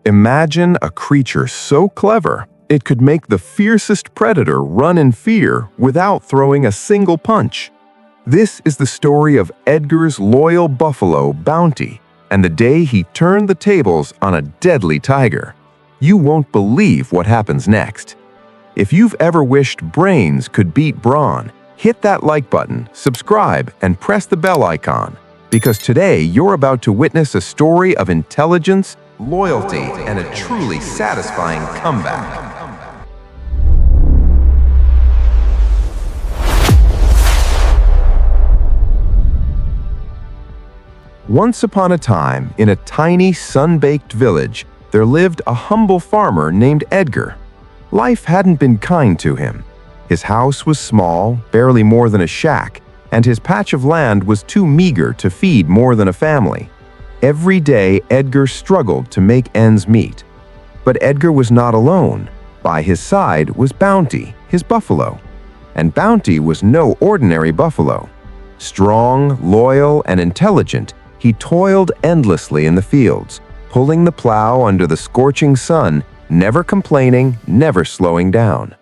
Imagine a creature so clever, it could make the fiercest predator run in fear without throwing a single punch. This is the story of Edgar's loyal buffalo, Bounty, and the day he turned the tables on a deadly tiger. You won't believe what happens next. If you've ever wished brains could beat brawn, hit that like button, subscribe, and press the bell icon, because today you're about to witness a story of intelligence, loyalty, and a truly satisfying comeback. Once upon a time, in a tiny, sun-baked village, there lived a humble farmer named Edgar. Life hadn't been kind to him. His house was small, barely more than a shack, and his patch of land was too meager to feed more than a family. Every day, Edgar struggled to make ends meet. But Edgar was not alone. By his side was Bounty, his buffalo. And Bounty was no ordinary buffalo. Strong, loyal, and intelligent, he toiled endlessly in the fields, pulling the plow under the scorching sun, never complaining, never slowing down.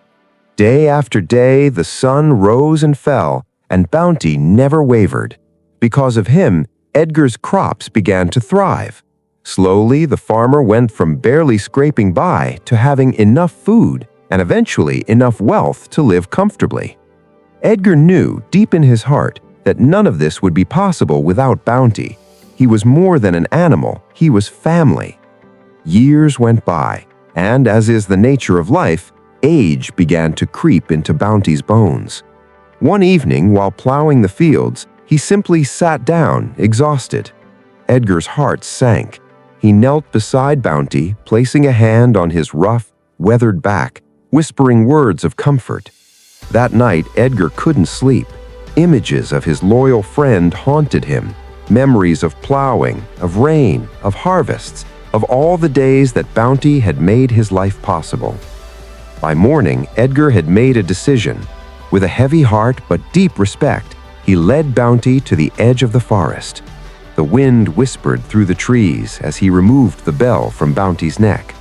Day after day, the sun rose and fell, and Bounty never wavered. Because of him, Edgar's crops began to thrive. Slowly, the farmer went from barely scraping by to having enough food and eventually enough wealth to live comfortably. Edgar knew deep in his heart that none of this would be possible without Bounty. He was more than an animal, he was family. Years went by, and as is the nature of life, age began to creep into Bounty's bones. One evening, while plowing the fields, he simply sat down, exhausted. Edgar's heart sank. He knelt beside Bounty, placing a hand on his rough, weathered back, whispering words of comfort. That night, Edgar couldn't sleep. Images of his loyal friend haunted him. Memories of plowing, of rain, of harvests, of all the days that Bounty had made his life possible. By morning, Edgar had made a decision. With a heavy heart but deep respect, he led Bounty to the edge of the forest. The wind whispered through the trees as he removed the bell from Bounty's neck.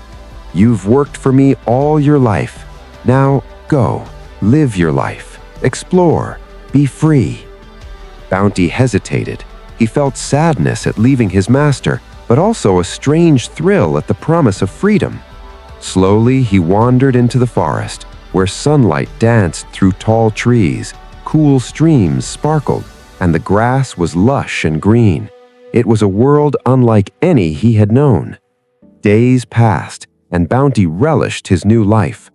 "You've worked for me all your life. Now go, live your life, explore, be free." Bounty hesitated. He felt sadness at leaving his master, but also a strange thrill at the promise of freedom. Slowly, he wandered into the forest, where sunlight danced through tall trees, cool streams sparkled, and the grass was lush and green. It was a world unlike any he had known. Days passed, and Bounty relished his new life.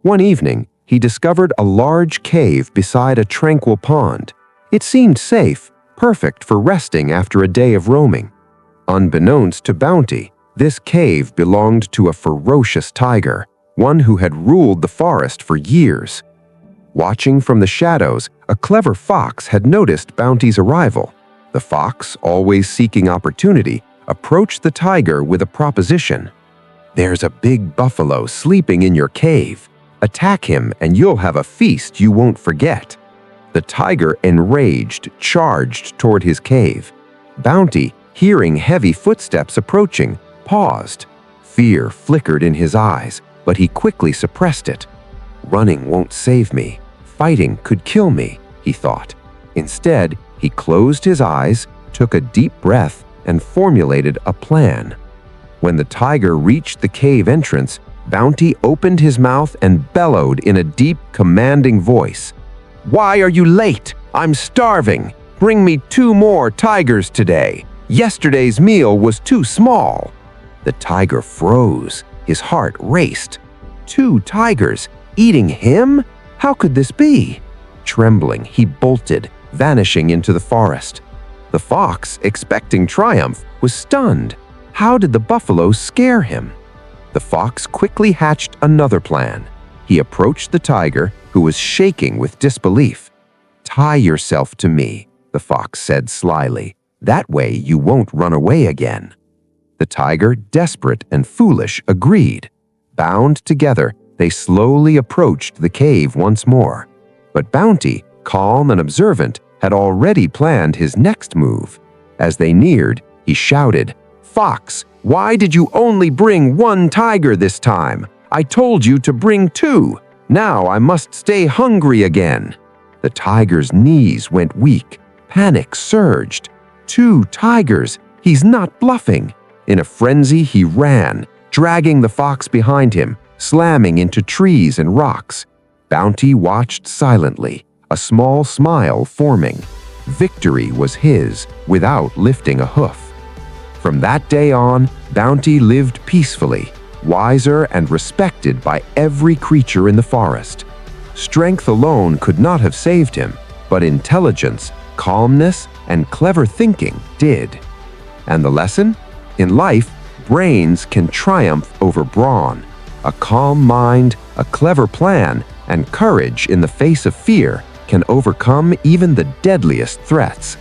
One evening, he discovered a large cave beside a tranquil pond. It seemed safe, perfect for resting after a day of roaming. Unbeknownst to Bounty, this cave belonged to a ferocious tiger, one who had ruled the forest for years. Watching from the shadows, a clever fox had noticed Bounty's arrival. The fox, always seeking opportunity, approached the tiger with a proposition. "There's a big buffalo sleeping in your cave. Attack him and you'll have a feast you won't forget." The tiger, enraged, charged toward his cave. Bounty, hearing heavy footsteps approaching, paused. Fear flickered in his eyes, but he quickly suppressed it. "Running won't save me. Fighting could kill me," he thought. Instead, he closed his eyes, took a deep breath, and formulated a plan. When the tiger reached the cave entrance, Bounty opened his mouth and bellowed in a deep, commanding voice. "Why are you late? I'm starving. Bring me 2 more tigers today. Yesterday's meal was too small." The tiger froze. His heart raced. 2 tigers? Eating him? How could this be? Trembling, he bolted, vanishing into the forest. The fox, expecting triumph, was stunned. How did the buffalo scare him? The fox quickly hatched another plan. He approached the tiger, who was shaking with disbelief. "Tie yourself to me," the fox said slyly. "That way you won't run away again." The tiger, desperate and foolish, agreed. Bound together, they slowly approached the cave once more. But Bounty, calm and observant, had already planned his next move. As they neared, he shouted, "Fox, why did you only bring one tiger this time? I told you to bring two. Now I must stay hungry again." The tiger's knees went weak. Panic surged. Two tigers! He's not bluffing. In a frenzy, he ran, dragging the fox behind him, slamming into trees and rocks. Bounty watched silently, a small smile forming. Victory was his, without lifting a hoof. From that day on, Bounty lived peacefully, wiser and respected by every creature in the forest. Strength alone could not have saved him, but intelligence, calmness, and clever thinking did. And the lesson? In life, brains can triumph over brawn. A calm mind, a clever plan, and courage in the face of fear can overcome even the deadliest threats.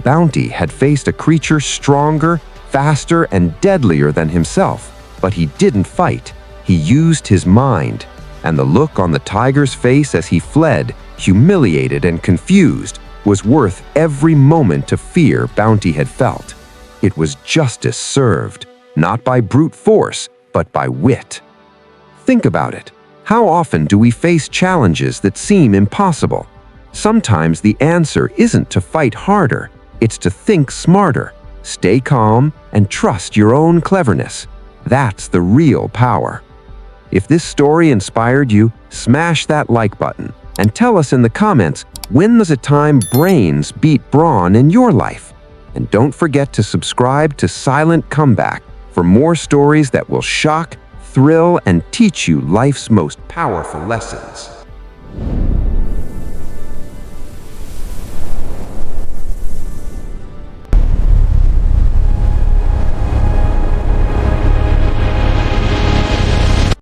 Bounty had faced a creature stronger, faster, and deadlier than himself, but he didn't fight. He used his mind, and the look on the tiger's face as he fled, humiliated and confused, was worth every moment of fear Bounty had felt. It was justice served, not by brute force, but by wit. Think about it. How often do we face challenges that seem impossible? Sometimes the answer isn't to fight harder, it's to think smarter, stay calm, and trust your own cleverness. That's the real power. If this story inspired you, smash that like button and tell us in the comments, when was a time brains beat brawn in your life? And don't forget to subscribe to Silent Comeback for more stories that will shock, thrill, and teach you life's most powerful lessons.